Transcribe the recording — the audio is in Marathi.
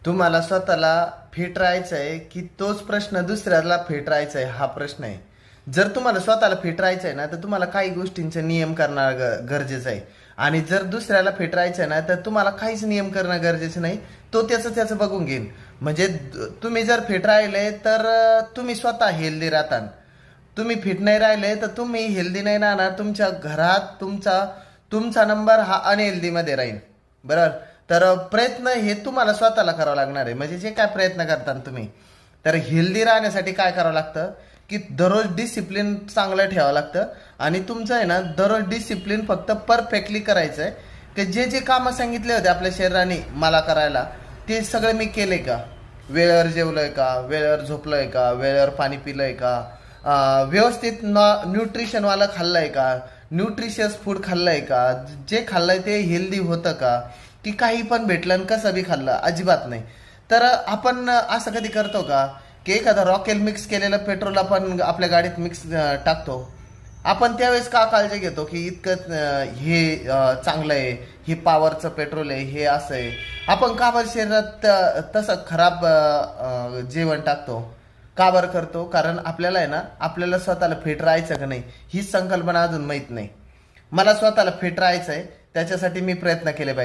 तुम्हाला स्वतःला फिट राहायचं आहे की तोच प्रश्न दुसऱ्याला फिट राहायचा आहे हा प्रश्न आहे. जर तुम्हाला स्वतःला फिट राहायचं आहे ना तर तुम्हाला काही गोष्टींचे नियम करणं गरजेचं आहे. आणि जर दुसऱ्याला फिट राहायचं आहे ना तर तुम्हाला काहीच नियम करणं गरजेचं नाही. तो त्याचं बघून घेईन. म्हणजे तुम्ही जर फिट राहिले तर तुम्ही स्वतः हेल्दी राहता. तुम्ही फिट नाही राहिले तर तुम्ही हेल्दी नाही राहणार. तुमच्या घरात तुमचा नंबर हा अनहेल्दीमध्ये राहील. बरोबर. तर प्रयत्न हे तुम्हाला स्वतःला करावं लागणार आहे. म्हणजे जे काय प्रयत्न करता तुम्ही, तर हेल्दी राहण्यासाठी काय करावं लागतं की दररोज डिसिप्लिन चांगलं ठेवावं लागतं. आणि तुमचं आहे ना दररोज डिसिप्लिन फक्त परफेक्टली करायचं आहे. की जे जे कामं सांगितले होते आपल्या शरीराने मला करायला ते सगळे मी केले का, वेळेवर जेवलोय का, वेळेवर झोपलोय का, वेळेवर पाणी पिलंय का, व्यवस्थित न्यूट्रिशनवालं खाल्लंय का, न्यूट्रिशियस फूड खाल्लंय का, जे खाल्लंय ते हेल्दी होतं का, की काही पण भेटलं आणि कसं बी खाल्लं, अजिबात नाही. तर आपण असं कधी करतो का की एखादा रॉकेल मिक्स केलेलं पेट्रोल आपण आपल्या गाडीत मिक्स टाकतो. आपण त्यावेळेस का काळजी घेतो की इतकं हे चांगलं आहे, हे पॉवरचं पेट्रोल आहे, हे असं आहे. आपण का बरं शरीरात तसं खराब जेवण टाकतो? का बरं करतो? कारण आपल्याला आहे ना आपल्याला स्वतःला फिट राहायचं का नाही ही संकल्पना अजून माहीत नाही. मला स्वतःला फिट राहायचं आहे, त्याच्यासाठी मी प्रयत्न केले पाहिजे.